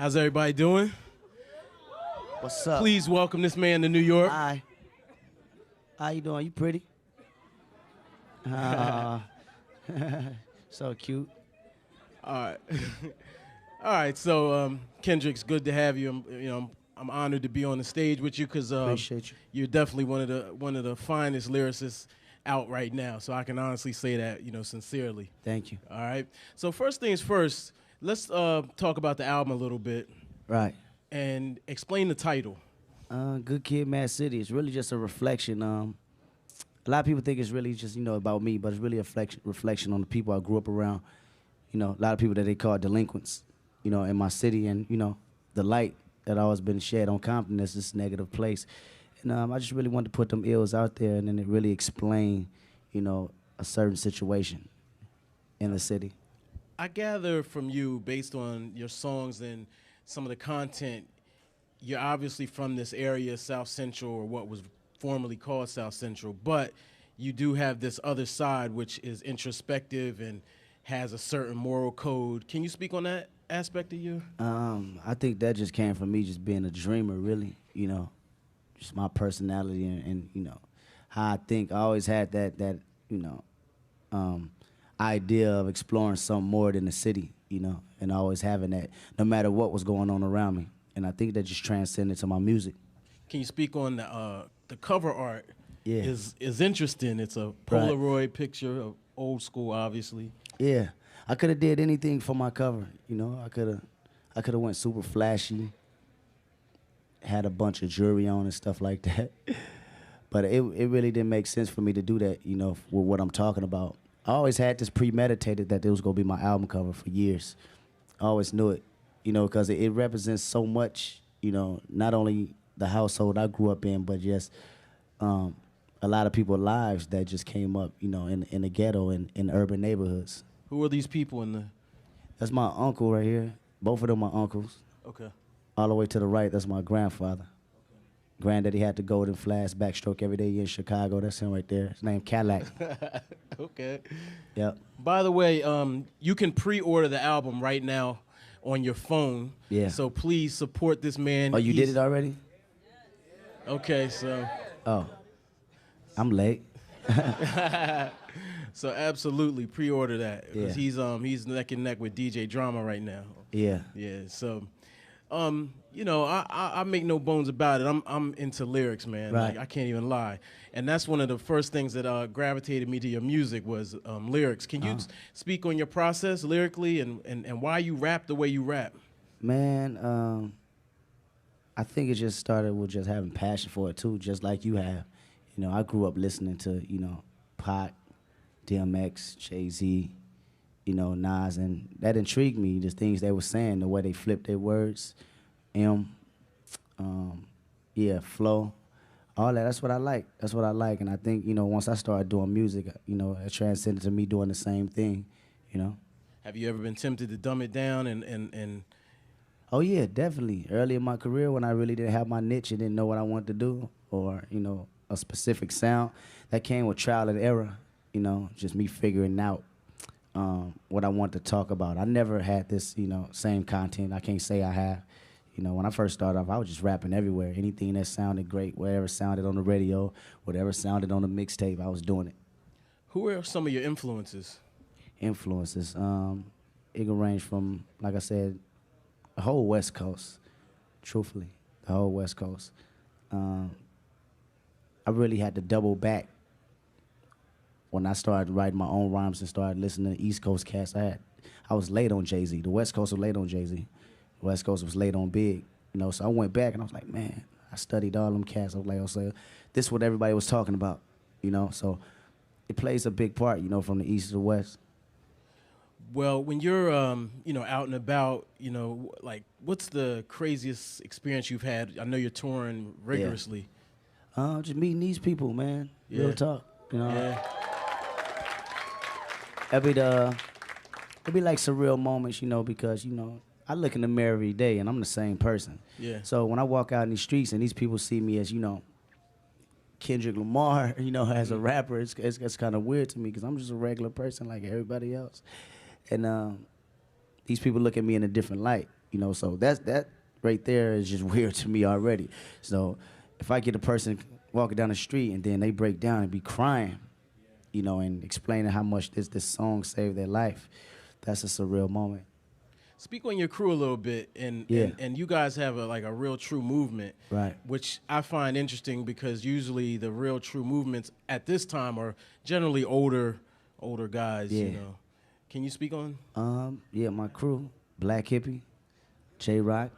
How's everybody doing? What's up? Please welcome this man to New York. Hi. How you doing? You pretty? So cute. All right. All right, so Kendrick, it's good to have you. I'm honored to be on the stage with you because Appreciate you. You're definitely one of the finest lyricists out right now. So I can honestly say that, sincerely. Thank you. All right. So first things first, let's talk about the album a little bit. Right. And explain the title. Good Kid M.A.A.D City. It's really just a reflection. A lot of people think it's really just, about me, but it's really a reflection on the people I grew up around. A lot of people that they call delinquents, in my city, and, the light that always been shed on Compton as this negative place. And I just really wanted to put them ills out there and then it really explain, a certain situation in the city. I gather from you, based on your songs and some of the content, you're obviously from this area, South Central, or what was formerly called South Central, but you do have this other side which is introspective and has a certain moral code. Can you speak on that aspect of you? I think that just came from me just being a dreamer, really, just my personality and how I think. I always had that idea of exploring something more than the city, and always having that no matter what was going on around me. And I think that just transcended to my music. Can you speak on the cover art? Yeah. Is interesting. It's a Polaroid picture of old school, obviously. Yeah. I could have did anything for my cover, I could have went super flashy, had a bunch of jewelry on and stuff like that. But it really didn't make sense for me to do that, with what I'm talking about. I always had this premeditated that it was going to be my album cover for years. I always knew it, because it represents so much, not only the household I grew up in, but just a lot of people's lives that just came up, in the ghetto and in urban neighborhoods. Who are these people in the... That's my uncle right here. Both of them are uncles. Okay. All the way to the right, that's my grandfather. Okay. Granddaddy had the golden flash backstroke every day in Chicago. That's him right there. His name Cadillac. Okay. Yep. By the way, you can pre-order the album right now on your phone. Yeah. So please support this man. Oh, you did it already? Okay, so... Oh. I'm late. So absolutely pre-order that because he's neck and neck with DJ Drama right now. Yeah. Yeah. So, I make no bones about it. I'm into lyrics, man. Right. Like, I can't even lie, and that's one of the first things that gravitated me to your music was lyrics. Can you speak on your process lyrically and why you rap the way you rap? Man, I think it just started with just having passion for it too, just like you have. I grew up listening to Pac, DMX, Jay-Z, Nas, and that intrigued me, the things they were saying, the way they flipped their words, flow, all that. That's what I like. That's what I like. And I think, once I started doing music, it transcended to me doing the same thing, Have you ever been tempted to dumb it down and Oh, yeah, definitely. Early in my career when I really didn't have my niche and didn't know what I wanted to do or, a specific sound, that came with trial and error. Just me figuring out what I want to talk about. I never had this, same content. I can't say I have. When I first started off, I was just rapping everywhere. Anything that sounded great, whatever sounded on the radio, whatever sounded on the mixtape, I was doing it. Who are some of your influences? Influences. It can range from, like I said, the whole West Coast, truthfully, the whole West Coast. I really had to double back when I started writing my own rhymes and started listening to East Coast cats. I was late on Jay-Z. The West Coast was late on Jay-Z. The West Coast was late on Big. So I went back and I was like, man, I studied all them cats. I was like, this is what everybody was talking about, So it plays a big part, from the East to the West. Well, when you're, out and about, what's the craziest experience you've had? I know you're touring rigorously. Just meeting these people, man. Yeah. Real talk, Yeah. It'd be like surreal moments, because, I look in the mirror every day and I'm the same person. Yeah. So when I walk out in these streets and these people see me as, Kendrick Lamar, as a rapper, it's kind of weird to me because I'm just a regular person like everybody else. And these people look at me in a different light, You know, so that right there is just weird to me already. So if I get a person walking down the street and then they break down and be crying, you know, and explaining how much this song saved their life, that's a surreal moment. Speak on your crew a little bit, and Yeah. and you guys have a real true movement, Right. which I find interesting because usually the real true movements at this time are generally older guys. Yeah. You know, can you speak on? Yeah, my crew, Black Hippie, J-Rock,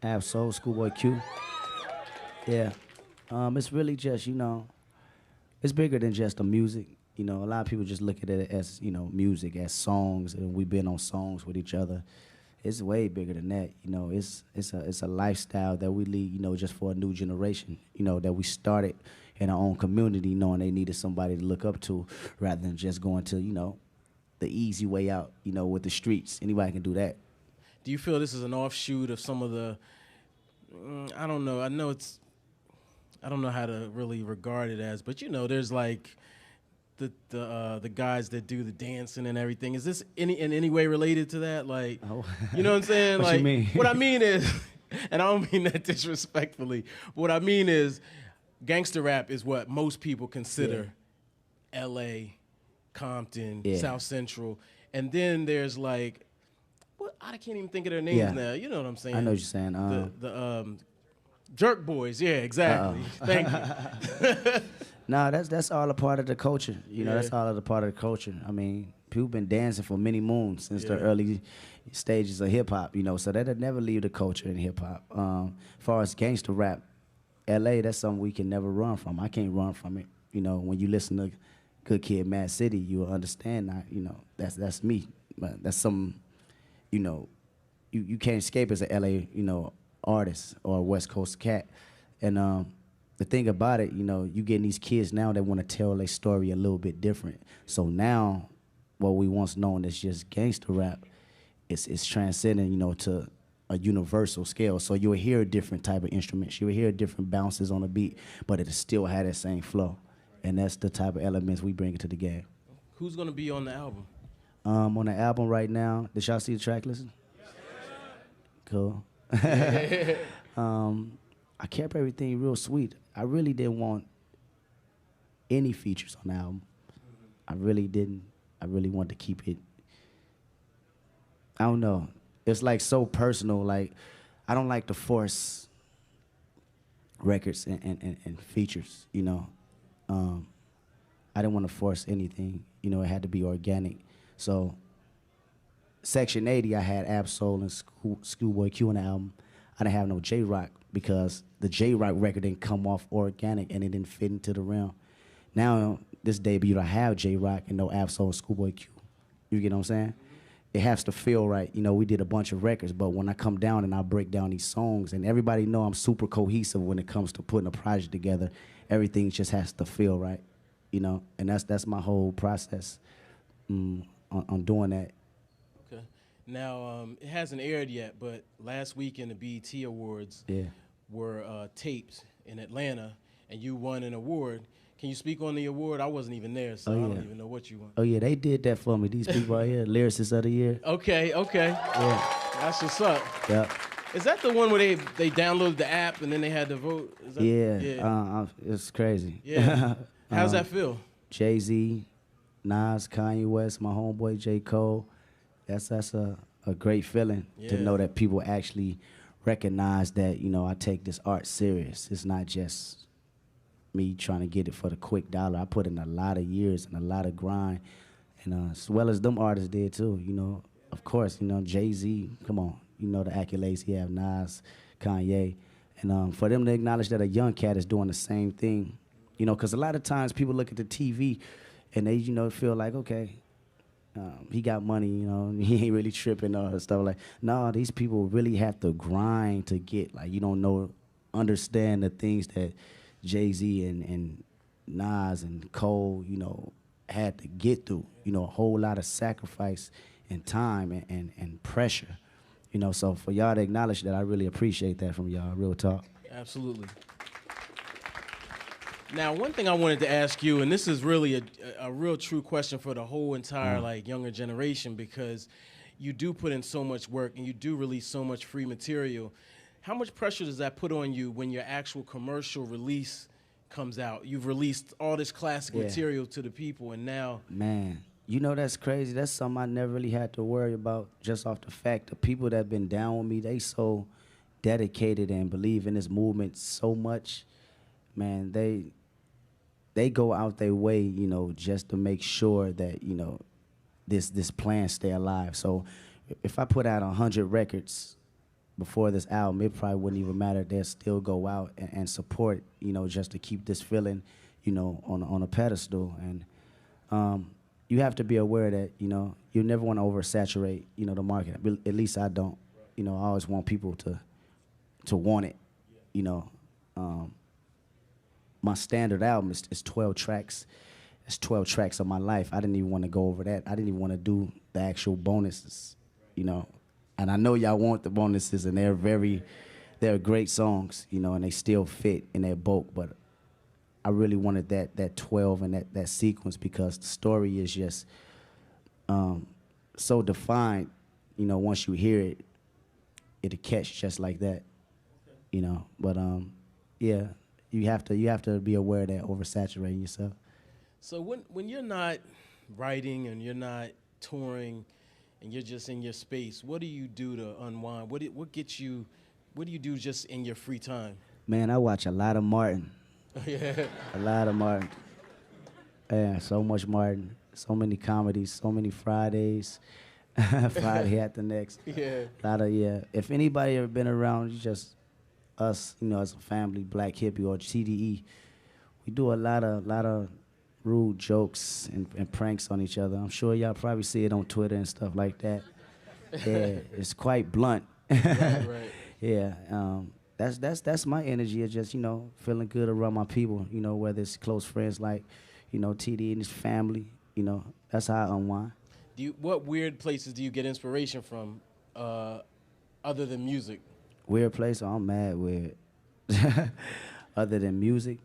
Ab-Soul, Schoolboy Q. Yeah. It's really just, you know, it's bigger than just the music. You know, a lot of people just look at it as, you know, music, as songs, and we've been on songs with each other. It's way bigger than that. You know, it's a lifestyle that we lead, you know, just for a new generation, you know, that we started in our own community knowing they needed somebody to look up to rather than just going to, you know, the easy way out, you know, with the streets. Anybody can do that. Do you feel this is an offshoot of some of the? I don't know. I don't know how to really regard it as, but you know, there's like the guys that do the dancing and everything. Is this in any way related to that? Like, Oh. you know what I'm saying? What like, you mean? What I mean is, and I don't mean that disrespectfully. What I mean is, gangster rap is what most people consider L.A., Compton, South Central, and then there's like, what, I can't even think of their names now. You know what I'm saying? I know what you're saying. The Jerk Boys. Yeah, exactly. Thank you. Nah, that's all a part of the culture. You know, that's all a part of the culture. I mean, people been dancing for many moons since the early stages of hip hop. You know, so that'll never leave the culture in hip hop. As far as gangster rap, L.A., that's something we can never run from. I can't run from it. You know, when you listen to Good Kid M.A.A.D City, you will understand that. You know, that's me. But that's some, you know, you can't escape as an L.A. you know artist or a West Coast cat, and the thing about it, you know, you getting these kids now that want to tell their story a little bit different. So now, what we once known as just gangster rap, it's transcending, you know, to a universal scale. So you'll hear different type of instruments, you'll hear different bounces on the beat, but it still had that same flow, and that's the type of elements we bring into the game. Who's gonna be on the album? On the album right now, did y'all see the track list? Cool. I kept everything real sweet. I really didn't want any features on the album. I really didn't. I really wanted to keep it. I don't know. It's like so personal. Like, I don't like to force records and features, you know. I didn't want to force anything. You know, it had to be organic. So, Section 80, I had Ab-Soul and Schoolboy Q on the album. I didn't have no J-Rock because the J-Rock record didn't come off organic and it didn't fit into the realm. Now, this debut, I have J-Rock and no Ab-Soul and Schoolboy Q. You get what I'm saying? It has to feel right. You know, we did a bunch of records, but when I come down and I break down these songs, and everybody know I'm super cohesive when it comes to putting a project together, everything just has to feel right, you know? And that's my whole process on doing that. Okay. Now, it hasn't aired yet, but last week in the BET Awards were taped in Atlanta, and you won an award. Can you speak on the award? I wasn't even there, so I don't even know what you won. Oh, yeah, they did that for me. These people right here, Lyricists of the Year. Okay. Yeah. That's what's up. Yep. Is that the one where they downloaded the app and then they had to vote? Is that, yeah. It's crazy. Yeah. How's that feel? Jay-Z, Nas, Kanye West, my homeboy J. Cole. That's a great feeling to know that people actually recognize that, you know, I take this art serious. It's not just me trying to get it for the quick dollar. I put in a lot of years and a lot of grind, and as well as them artists did too. You know, of course, you know, Jay-Z, come on, you know the accolades he have, Nas, Kanye, and for them to acknowledge that a young cat is doing the same thing, you know, because a lot of times people look at the TV and they, you know, feel like, okay, he got money, you know, he ain't really tripping or stuff like. No, these people really have to grind to get, like, you don't understand the things that Jay-Z and Nas and Cole, you know, had to get through, you know, a whole lot of sacrifice and time and pressure, you know. So for y'all to acknowledge that, I really appreciate that from y'all, real talk. Absolutely. Now, one thing I wanted to ask you, and this is really a real true question for the whole entire like younger generation, because you do put in so much work and you do release so much free material. How much pressure does that put on you when your actual commercial release comes out? You've released all this classic material to the people, and now... Man, you know that's crazy. That's something I never really had to worry about, just off the fact the people that been down with me, they so dedicated and believe in this movement so much. Man, they go out their way, you know, just to make sure that, you know, this plan stay alive. So if I put out 100 records before this album, it probably wouldn't even matter. They'll still go out and support, you know, just to keep this feeling, you know, on a pedestal. And you have to be aware that, you know, you never want to oversaturate, you know, the market. At least I don't. You know, I always want people to want it, you know. My standard album is 12 tracks. It's 12 tracks of my life. I didn't even want to go over that. I didn't even want to do the actual bonuses, you know. And I know y'all want the bonuses, and they're great songs, you know, and they still fit in their bulk. But I really wanted that 12 and that sequence, because the story is just so defined, you know. Once you hear it, it'll catch just like that, you know. But yeah, you have to be aware of that oversaturating yourself. So when you're not writing and you're not touring and you're just in your space, what do you do to unwind? What do you do just in your free time? Man, I watch a lot of Martin. Yeah. A lot of Martin. Yeah, so much Martin. So many comedies, so many Fridays. Friday at the next. Yeah. A lot of, yeah. If anybody ever been around, just us, you know, as a family, Black Hippie or TDE, we do a lot of rude jokes and pranks on each other. I'm sure y'all probably see it on Twitter and stuff like that. Yeah, it's quite blunt. Right. Yeah, that's my energy. It's just, you know, feeling good around my people, you know, whether it's close friends like, you know, TD and his family, you know, that's how I unwind. What weird places do you get inspiration from, other than music? Weird place? Oh, I'm mad weird. Other than music,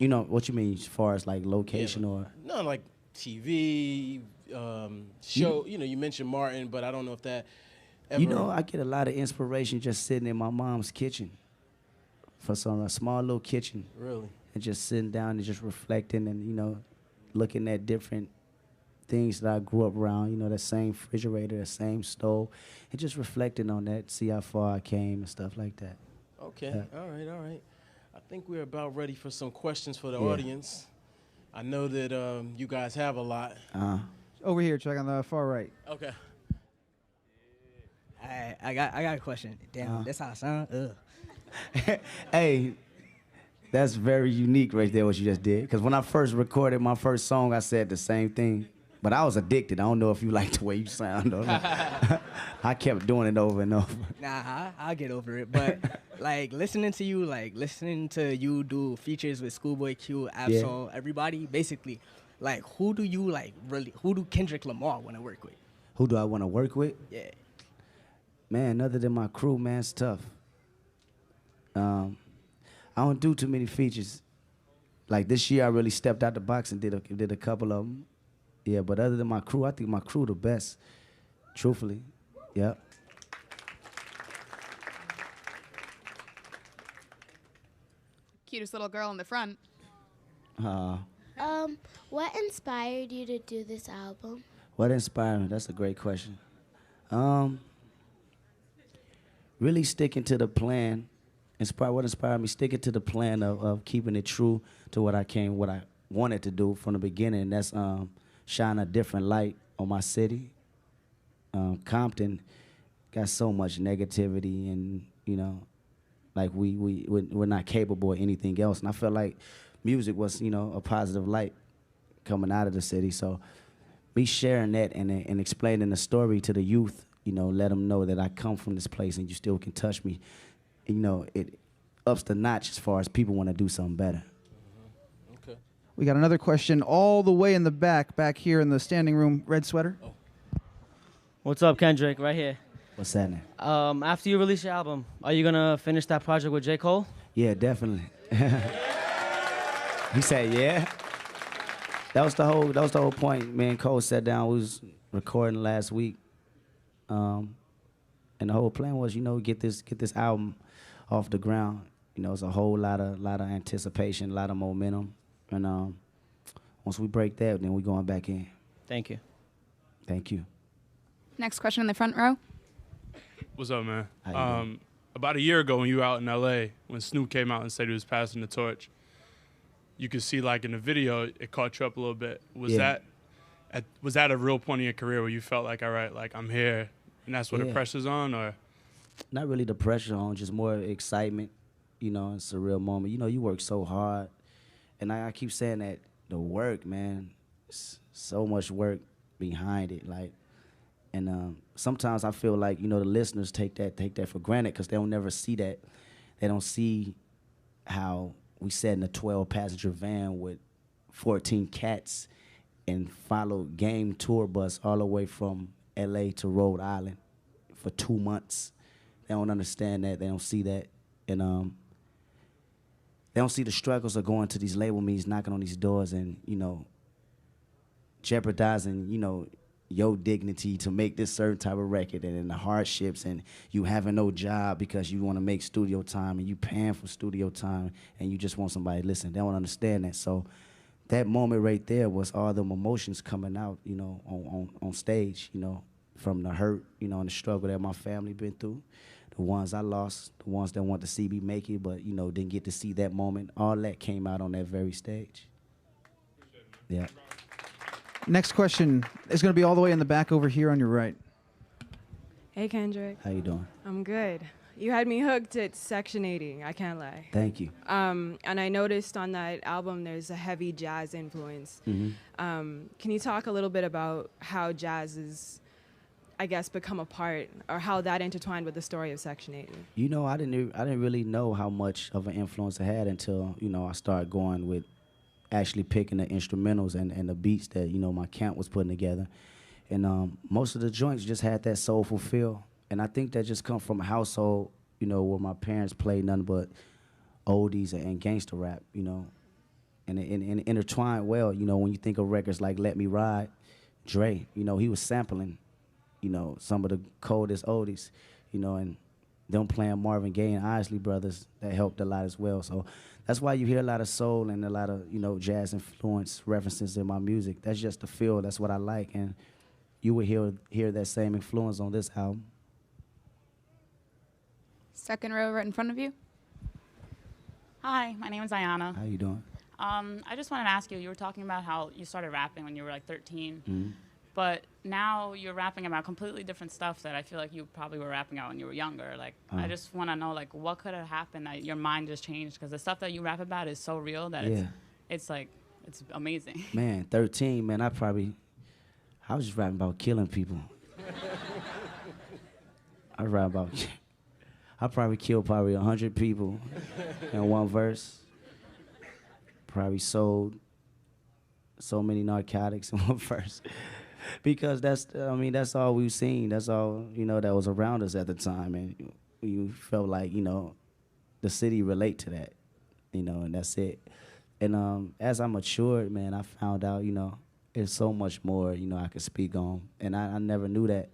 you know, what you mean as far as like location or? No, like TV, show. You know, you mentioned Martin, but I don't know if that ever... You know, I get a lot of inspiration just sitting in my mom's kitchen, a small little kitchen. Really? And just sitting down and just reflecting and, you know, looking at different things that I grew up around, you know, that same refrigerator, that same stove, and just reflecting on that, see how far I came and stuff like that. Okay, yeah. All right. I think we're about ready for some questions for the audience. I know that you guys have a lot. Over here, check on the far right. Okay. I got a question. Damn, that's how I sound. Ugh. Hey, that's very unique right there, what you just did. Because when I first recorded my first song, I said the same thing. But I was addicted. I don't know if you like the way you sound. I kept doing it over and over. Nah, I'll get over it. But listening to you do features with Schoolboy Q, Absol, everybody, basically, who do Kendrick Lamar want to work with? Who do I want to work with? Yeah. Man, other than my crew, man, it's tough. I don't do too many features. Like this year, I really stepped out the box and did a couple of them. Yeah, but other than my crew, I think my crew the best. Truthfully, yeah. Cutest little girl in the front. What inspired you to do this album? What inspired me? That's a great question. Really sticking to the plan. What inspired me? Sticking to the plan of keeping it true to what I wanted to do from the beginning. And that's shine a different light on my city. Compton got so much negativity, and you know, like we're not capable of anything else. And I felt like music was, you know, a positive light coming out of the city. So me sharing that and explaining the story to the youth, you know, let them know that I come from this place and you still can touch me. You know, it ups the notch as far as people want to do something better. Okay. We got another question all the way in the back here in the standing room, red sweater. Oh. What's up, Kendrick? Right here. What's happening? After you release your album, are you gonna finish that project with J. Cole? Yeah, definitely. He said, yeah. That was the whole point. Me and Cole sat down. We was recording last week, and the whole plan was, get this album off the ground. It's a whole lot of anticipation, a lot of momentum, and once we break that, then we going back in. Thank you. Thank you. Next question in the front row. What's up, man? How you doing? About a year ago when you were out in L.A., when Snoop came out and said he was passing the torch, you could see, like, in the video, it caught you up a little bit. Was that a real point in your career where you felt like, all right, like, I'm here, and that's where the pressure's on, or? Not really the pressure on, just more excitement. It's a real moment. You work so hard, and I keep saying that the work, man, so much work behind it, like. And sometimes I feel like, the listeners take that for granted because they don't never see that. They don't see how we sat in a 12-passenger van with 14 cats and followed game tour bus all the way from L.A. to Rhode Island for 2 months. They don't understand that. They don't see that. And they don't see the struggles of going to these label meetings, knocking on these doors and, jeopardizing, your dignity to make this certain type of record, and the hardships, and you having no job because you want to make studio time, and you paying for studio time, and you just want somebody to listen. They don't understand that. So that moment right there was all them emotions coming out, on stage, from the hurt, and the struggle that my family been through, the ones I lost, the ones that want to see me make it, but, didn't get to see that moment. All that came out on that very stage. Yeah. Next question is going to be all the way in the back over here on your right. Hey, Kendrick. How you doing? I'm good. You had me hooked at Section 80, I can't lie. Thank you. And I noticed on that album there's a heavy jazz influence. Mm-hmm. Can you talk a little bit about how jazz is, I guess, become a part, or how that intertwined with the story of Section 80? I didn't really know how much of an influence it had until, I started going with actually picking the instrumentals and the beats that, my camp was putting together. And most of the joints just had that soulful feel. And I think that just come from a household, where my parents played nothing but oldies and gangster rap, and it intertwined well, when you think of records like Let Me Ride, Dre, he was sampling, some of the coldest oldies, and them playing Marvin Gaye and Isley Brothers, that helped a lot as well. So that's why you hear a lot of soul and a lot of, jazz influence references in my music. That's just the feel. That's what I like. And you would hear that same influence on this album. Second row right in front of you. Hi, my name is Ayana. How you doing? I just wanted to ask you, you were talking about how you started rapping when you were like 13. Mm-hmm. But now you're rapping about completely different stuff that I feel like you probably were rapping about when you were younger. Like, I just want to know, like, what could have happened that your mind just changed? Because the stuff that you rap about is so real that it's like, it's amazing. Man, 13, man, I was just rapping about killing people. I probably killed 100 people in one verse. Probably sold so many narcotics in one verse. Because that's all we've seen. That's all, that was around us at the time. And you felt like, the city relate to that, and that's it. And as I matured, man, I found out, there's so much more, I could speak on. And I never knew that.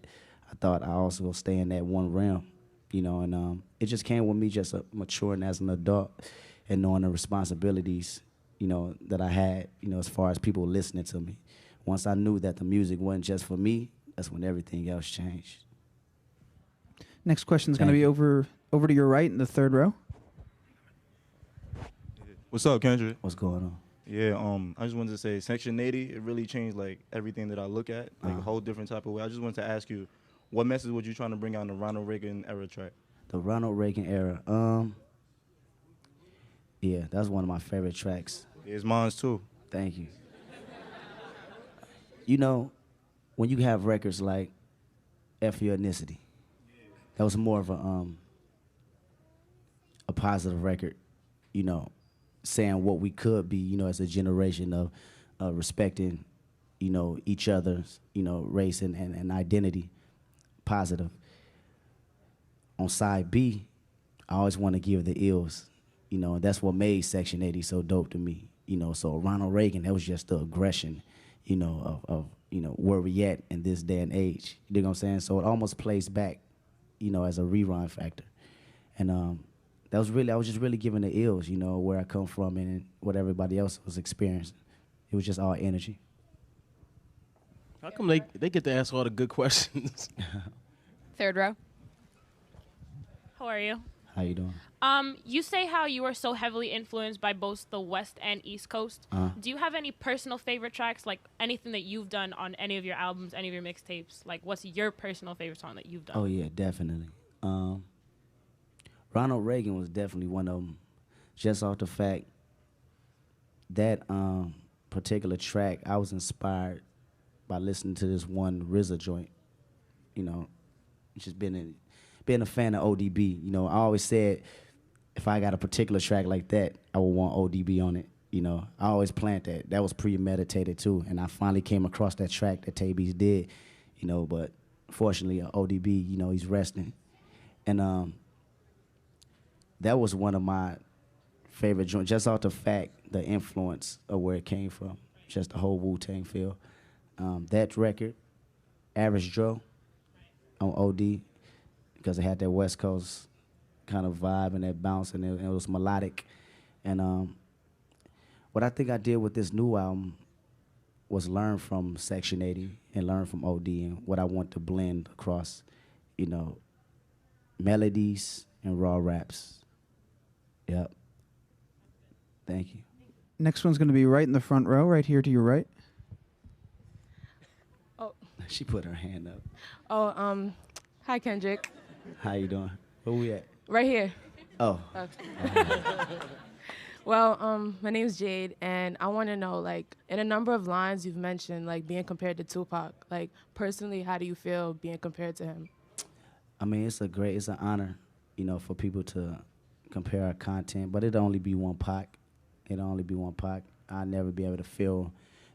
I thought I also would stay in that one realm, and it just came with me just maturing as an adult and knowing the responsibilities, that I had, as far as people listening to me. Once I knew that the music wasn't just for me, that's when everything else changed. Next question is going to be over to your right in the third row. What's up, Kendrick? What's going on? Yeah, I just wanted to say Section 80, it really changed like everything that I look at, like a whole different type of way. I just wanted to ask you, what message were you trying to bring out in the Ronald Reagan era track? The Ronald Reagan era. Yeah, that's one of my favorite tracks. It's mine too. Thank you. When you have records like F Your Ethnicity, that was more of a positive record, saying what we could be, as a generation of respecting, each other's, race and identity, positive. On side B, I always want to give the ills, and that's what made Section 80 so dope to me, You know, so Ronald Reagan, that was just the aggression, you know, of you know, where we at in this day and age. You dig what I'm saying? So it almost plays back, you know, as a rerun factor. And that was really, I was just really giving the ills, you know, where I come from and what everybody else was experiencing. It was just all energy. How come they get to ask all the good questions? Third row. How are you? How you doing? You say how you are so heavily influenced by both the West and East Coast. Do you have any personal favorite tracks, like anything that you've done on any of your albums, any of your mixtapes? Like, what's your personal favorite song that you've done? Oh, yeah, definitely. Ronald Reagan was definitely one of them, just off the fact that particular track, I was inspired by listening to this one RZA joint. You know, just being a fan of ODB. You know, I always said if I got a particular track like that, I would want ODB on it. You know, I always planned that. That was premeditated too, and I finally came across that track that Tabies did. You know, but fortunately, ODB, you know, he's resting, and that was one of my favorite joints, just off the fact, the influence of where it came from, just the whole Wu-Tang feel. That record, Average Joe, on OD, because it had that West Coast kind of vibe and that bounce, and it was melodic. And what I think I did with this new album was learn from Section 80 and learn from OD and what I want to blend across, you know, melodies and raw raps. Yep. Thank you. Next one's going to be right in the front row, right here to your right. Oh. She put her hand up. Oh, hi, Kendrick. How you doing? Where we at? Right here. Oh. Okay. Well, my name's Jade, and I want to know, like, in a number of lines you've mentioned, like, being compared to Tupac. Like, personally, how do you feel being compared to him? I mean, it's an honor, you know, for people to compare our content, but it'll only be one Pac. It'll only be one Pac. I'll never be able to fill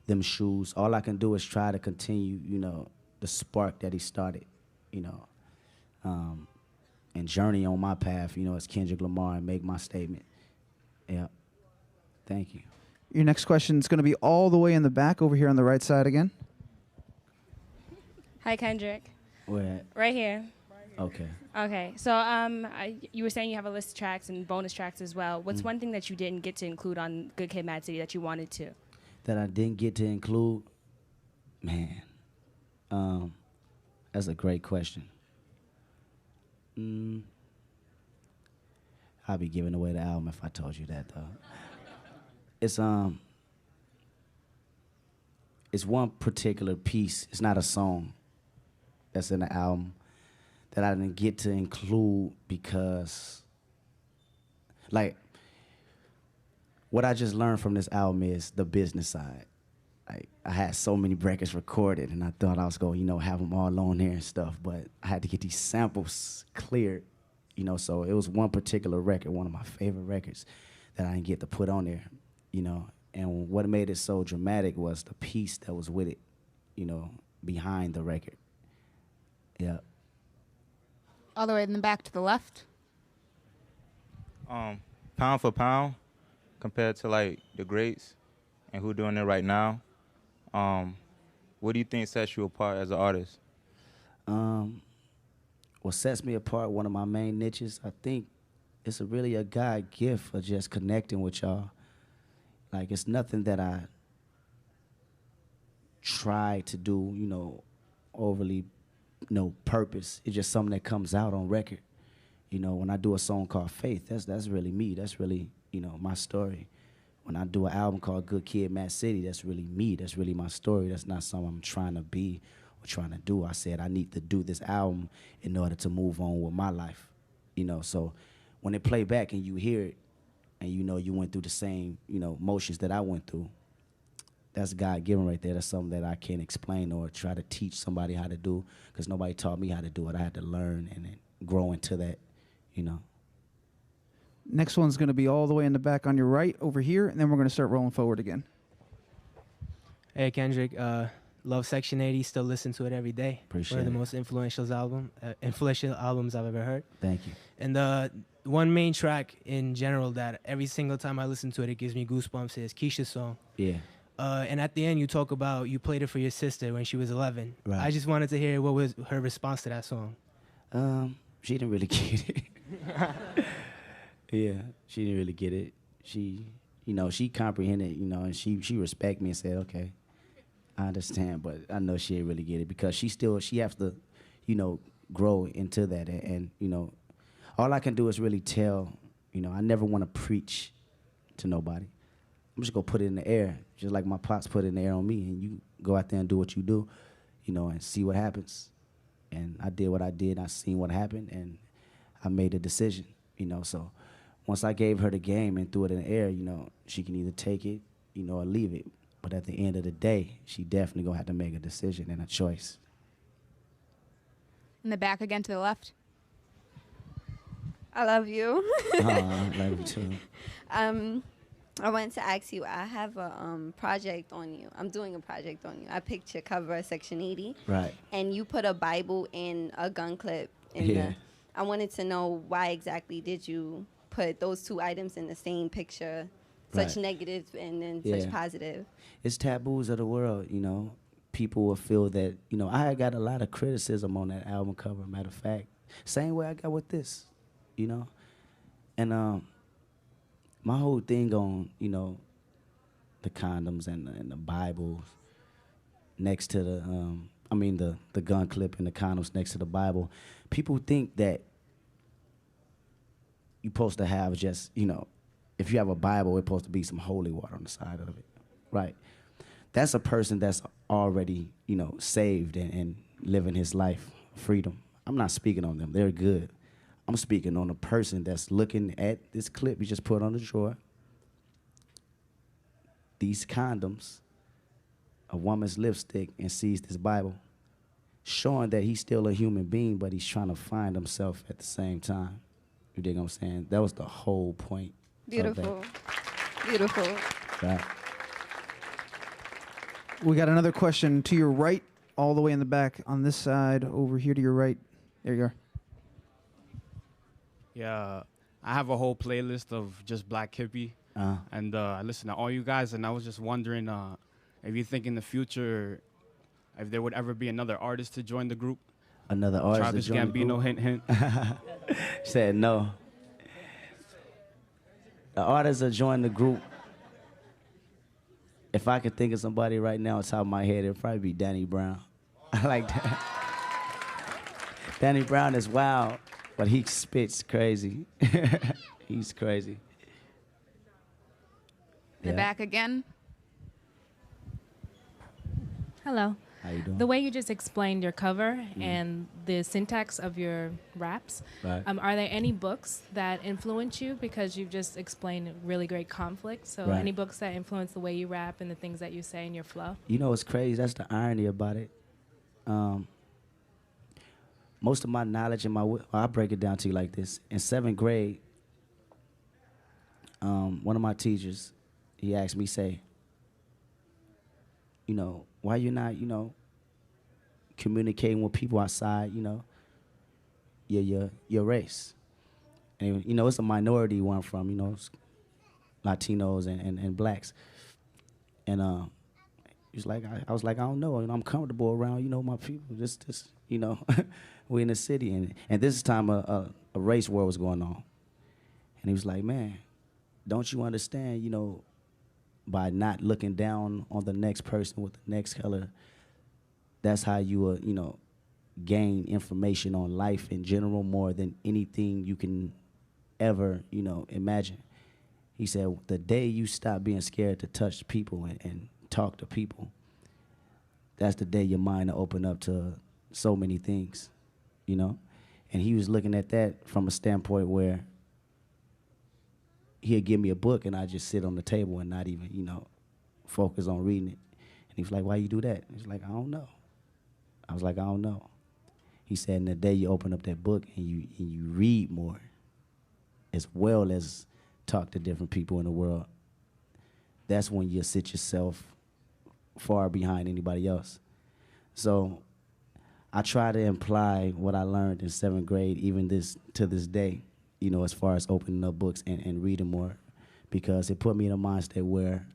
them shoes. All I can do is try to continue, you know, the spark that he started, you know, and journey on my path, you know, as Kendrick Lamar and make my statement. Yeah. Thank you. Your next question is going to be all the way in the back over here on the right side again. Hi, Kendrick. Where at? Right here. Okay. Okay. So you were saying you have a list of tracks and bonus tracks as well. What's one thing that you didn't get to include on Good Kid M.A.A.D City that you wanted to? That I didn't get to include? Man. That's a great question. I'd be giving away the album if I told you that, though. It's one particular piece. It's not a song that's in the album that I didn't get to include because, like, what I just learned from this album is the business side. Like, I had so many records recorded, and I thought I was going to, you know, have them all on there and stuff, but I had to get these samples cleared, you know, so it was one particular record, one of my favorite records, that I didn't get to put on there, you know, and what made it so dramatic was the piece that was with it, you know, behind the record. Yeah. All the way in the back to the left. Pound for pound, compared to like the greats and who doing it right now, what do you think sets you apart as an artist? What sets me apart, one of my main niches, I think it's really a God gift for just connecting with y'all. Like, it's nothing that I try to do, you know, overly, you know, purpose. It's just something that comes out on record. You know, when I do a song called Faith, that's really me. That's really, you know, my story. When I do an album called Good Kid M.A.A.D City, that's really me. That's really my story. That's not something I'm trying to be or trying to do. I said I need to do this album in order to move on with my life. You know, so when it play back and you hear it and you know you went through the same, you know, motions that I went through, that's God-given right there. That's something that I can't explain or try to teach somebody how to do because nobody taught me how to do it. I had to learn and then grow into that, you know. Next one's going to be all the way in the back on your right over here, and then we're going to start rolling forward again. Hey, Kendrick. Love Section 80. Still listen to it every day. Appreciate One of the it. most influential albums I've ever heard. Thank you. And one main track in general that every single time I listen to it, it gives me goosebumps is Keisha's song. Yeah. And at the end, you talk about you played it for your sister when she was 11. Right. I just wanted to hear what was her response to that song. She didn't really get it. Yeah, she didn't really get it. She, she comprehended, and she respect me and said, okay, I understand, but I know she didn't really get it because she has to, grow into that. And all I can do is really tell, I never want to preach to nobody. I'm just gonna put it in the air, just like my pops put it in the air on me, and you go out there and do what you do, and see what happens. And I did what I did, I seen what happened, and I made a decision, So once I gave her the game and threw it in the air, she can either take it, or leave it. But at the end of the day, she definitely gonna have to make a decision and a choice. In the back again to the left. I love you. I love you too. I wanted to ask you, I have a project on you. I'm doing a project on you. I picked your cover, Section 80. Right. And you put a Bible and a gun clip in the... I wanted to know why exactly did you put those two items in the same picture, such negative and then such positive? It's taboos of the world, People will feel that, I got a lot of criticism on that album cover, matter of fact. Same way I got with this, And my whole thing on, the condoms and the Bibles next to the gun clip and the condoms next to the Bible, people think that you're supposed to have just, if you have a Bible, it's supposed to be some holy water on the side of it, right? That's a person that's already, saved and living his life freedom. I'm not speaking on them. They're good. I'm speaking on a person that's looking at this clip you just put on the drawer, these condoms, a woman's lipstick, and sees this Bible, showing that he's still a human being, but he's trying to find himself at the same time. You dig what I'm saying? That was the whole point. Beautiful. Beautiful. Right. We got another question to your right, all the way in the back, on this side, over here to your right. There you are. Yeah, I have a whole playlist of just Black Hippie, and I listen to all you guys, and I was just wondering if you think in the future, if there would ever be another artist to join the group. Another artist Travis to join the Gambino, group? hint, Said no. The artists that join the group, if I could think of somebody right now on top of my head, it'd probably be Danny Brown. I like that. Danny Brown is wild, but he spits crazy. He's crazy. In the back again. Hello. How you doing? The way you just explained your cover and the syntax of your raps, Right. Are there any books that influence you? Because you've just explained really great conflict. So Right. any books that influence the way you rap and the things that you say in your flow? What's crazy? That's the irony about it. Most of my knowledge I'll break it down to you like this. In 7th grade, one of my teachers, he asked me, say, why you're not, communicating with people outside, your race. And, it's a minority where I'm from, it's Latinos and blacks. And he was like, I was like, I don't know. I'm comfortable around, my people. This, we're in the city. And this time a race war was going on. And he was like, man, don't you understand, by not looking down on the next person with the next color, that's how you will, gain information on life in general more than anything you can ever, imagine. He said, the day you stop being scared to touch people and talk to people, that's the day your mind will open up to so many things, And he was looking at that from a standpoint where he'd give me a book and I'd just sit on the table and not even, focus on reading it. And he was like, why you do that? He was like, I don't know. I was like, I don't know. He said, in the day you open up that book and you read more, as well as talk to different people in the world, that's when you sit yourself far behind anybody else. So I try to imply what I learned in 7th grade, even to this day, you know, as far as opening up books and reading more, because it put me in a mindset where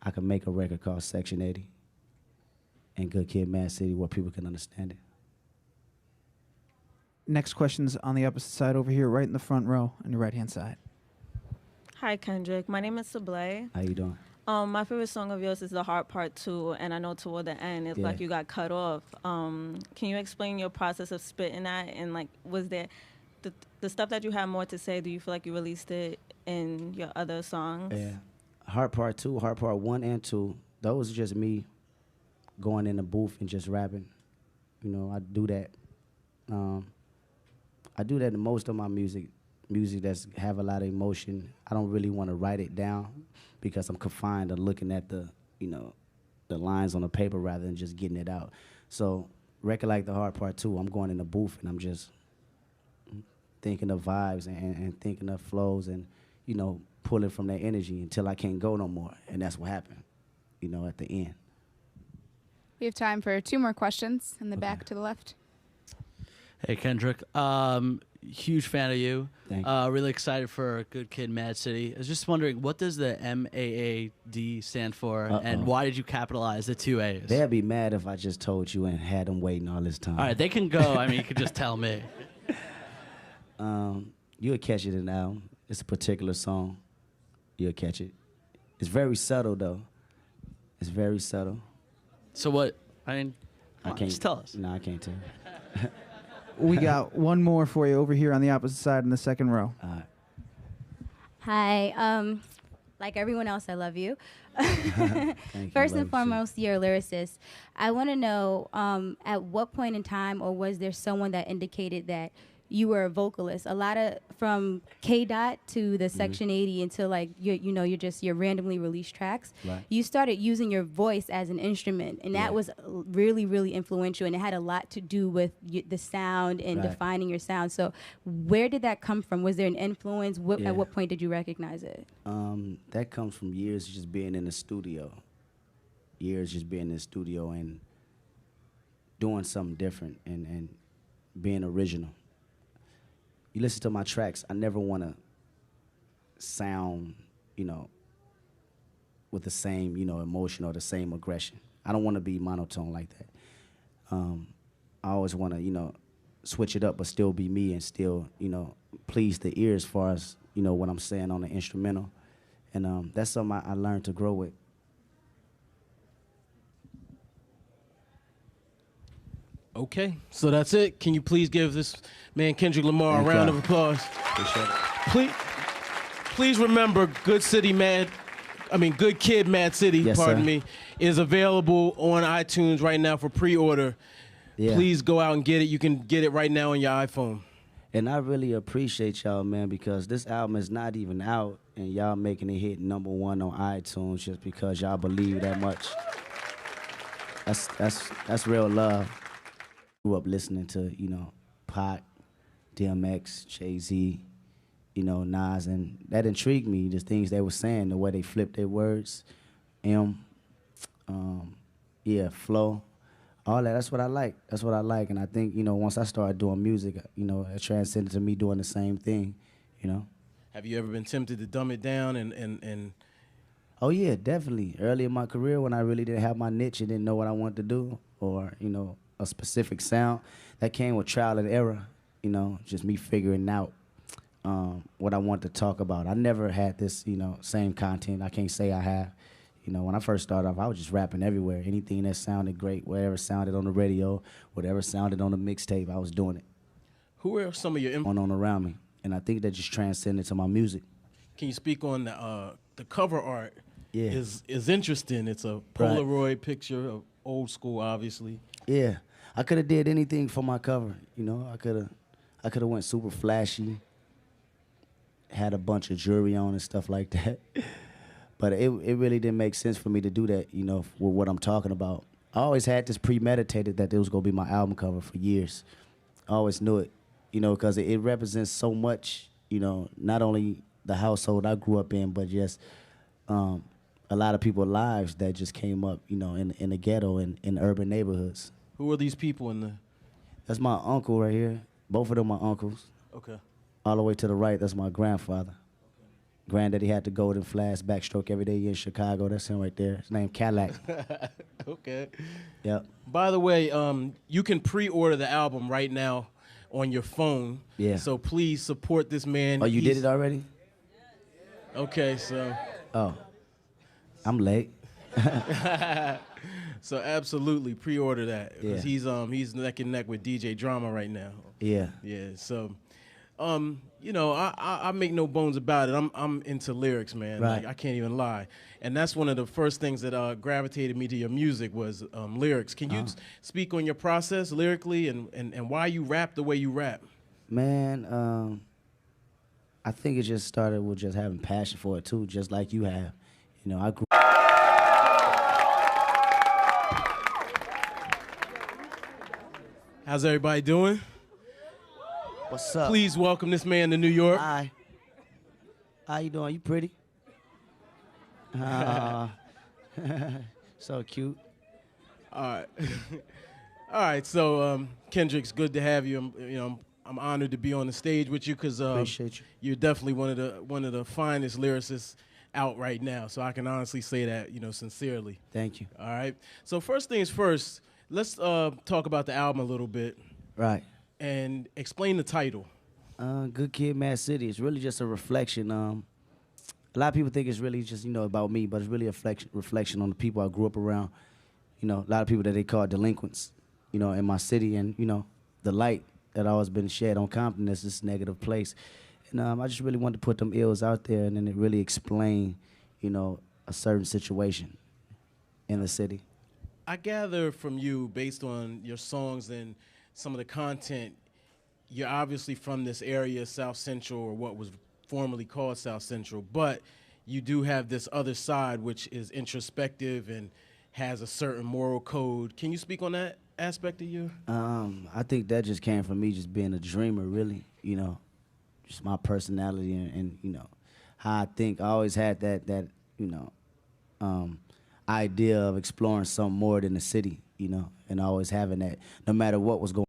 I could make a record called Section 80 and Good Kid, M.A.A.D City where people can understand it. Next question's on the opposite side over here, right in the front row on your right-hand side. Hi, Kendrick. My name is Sablé. How you doing? My favorite song of yours is The Heart Part 2, and I know toward the end it's like you got cut off. Can you explain your process of spitting that? And like, was there the stuff that you had more to say, do you feel like you released it in your other songs? Yeah. Heart Part 2, Heart Part 1 and 2, those are just me going in the booth and just rapping. You know, I do that. I do that in most of my music that's have a lot of emotion. I don't really want to write it down because I'm confined to looking at the, you know, the lines on the paper rather than just getting it out. So record like The Hard Part 2, I'm going in the booth and I'm just thinking of vibes and thinking of flows and, you know, pulling from that energy until I can't go no more. And that's what happened, you know, at the end. We have time for 2 more questions in the back to the left. Hey, Kendrick. Huge fan of you. Thank you. Really excited for Good Kid, M.A.A.D City. I was just wondering, what does the M.A.A.D stand for, and why did you capitalize the 2 A's? They'd be mad if I just told you and had them waiting all this time. All right, they can go. I mean, you could just tell me. You'll catch it in the album. It's a particular song. You'll catch it. It's very subtle, though. It's very subtle. So what? I mean, I can't just tell us. No, I can't tell. We got one more for you over here on the opposite side in the second row. Hi. Like everyone else, I love you. you, First love and you foremost, you're a lyricist. I want to know at what point in time, or was there someone that indicated that you were a vocalist? A lot of from K-Dot to the Section 80 until like you're randomly released tracks. Right. You started using your voice as an instrument, and that was really, really influential, and it had a lot to do with the sound and defining your sound. So where did that come from? Was there an influence? At what point did you recognize it? That comes from years just being in the studio. Years just being in the studio and doing something different and being original. You listen to my tracks, I never want to sound, you know, with the same, you know, emotion or the same aggression. I don't want to be monotone like that. I always want to, you know, switch it up but still be me and still, you know, please the ear as far as, you know, what I'm saying on the instrumental. And that's something I learned to grow with. Okay, so that's it. Can you please give this man Kendrick Lamar a round of applause? Appreciate it. Please remember, Good Kid M.A.A.D City, pardon me, is available on iTunes right now for pre-order. Yeah. Please go out and get it. You can get it right now on your iPhone. And I really appreciate y'all, man, because this album is not even out, and y'all making it hit #1 on iTunes just because y'all believe that much. That's real love. Grew up listening to, you know, Pac, DMX, Jay-Z, you know, Nas, and that intrigued me, the things they were saying, the way they flipped their words, flow, all that. That's what I like. That's what I like, and I think, you know, once I started doing music, you know, it transcended to me doing the same thing, you know. Have you ever been tempted to dumb it down and Oh, yeah, definitely. Early in my career when I really didn't have my niche and didn't know what I wanted to do or, you know, a specific sound, that came with trial and error, you know, just me figuring out what I wanted to talk about. I never had this, you know, same content. I can't say I have. You know, when I first started off, I was just rapping everywhere. Anything that sounded great, whatever sounded on the radio, whatever sounded on the mixtape, I was doing it. Who are some of your on around me? And I think that just transcended to my music. Can you speak on the cover art? Yeah. Is interesting. It's a Polaroid picture of old school, obviously. Yeah, I could have did anything for my cover. You know, I could have went super flashy, had a bunch of jewelry on and stuff like that. But it really didn't make sense for me to do that, you know, with what I'm talking about. I always had this premeditated that it was gonna be my album cover for years. I always knew it, you know, because it represents so much, you know, not only the household I grew up in, but just a lot of people's lives that just came up, you know, in the ghetto and in urban neighborhoods. Who are these people in the? That's my uncle right here. Both of them are uncles. Okay. all the way to the right, that's my grandfather. Granddaddy had the golden flash backstroke every day in Chicago. That's him right there. His name Cadillac. Okay. Yep. By the way, you can pre-order the album right now on your phone. Yeah. So please support this man. Oh, you did it already? Okay, so. Oh, I'm late. So absolutely pre-order that because Yeah. he's neck and neck with DJ Drama right now. Yeah. Yeah. So, you know, I make no bones about it. I'm into lyrics, man. Right. Like I can't even lie, and that's one of the first things that gravitated me to your music was lyrics. Can you speak on your process lyrically and why you rap the way you rap? Man, I think it just started with just having passion for it too, just like you have. You know, I grew. How's everybody doing? What's up? Please welcome this man to New York. Hi. How you doing? You pretty? So cute. All right. All right. So, Kendrick, it's good to have you. I'm honored to be on the stage with you because Appreciate you. You're definitely one of the finest lyricists out right now. So I can honestly say that, sincerely. Thank you. All right. So first things first, let's talk about the album a little bit. Right. And explain the title. Good Kid, M.A.A.D City. It's really just a reflection. A lot of people think it's really just, about me, but it's really a reflection on the people I grew up around. A lot of people that they call delinquents, in my city. And, the light that always been shed on Compton is this negative place. And I just really wanted to put them ills out there and then it really explain, a certain situation in the city. I gather from you, based on your songs and some of the content, you're obviously from this area, South Central, or what was formerly called South Central, but you do have this other side which is introspective and has a certain moral code. Can you speak on that aspect of you? I think that just came from me just being a dreamer, really, just my personality and how I think. I always had that idea of exploring something more than the city, and always having that no matter what was going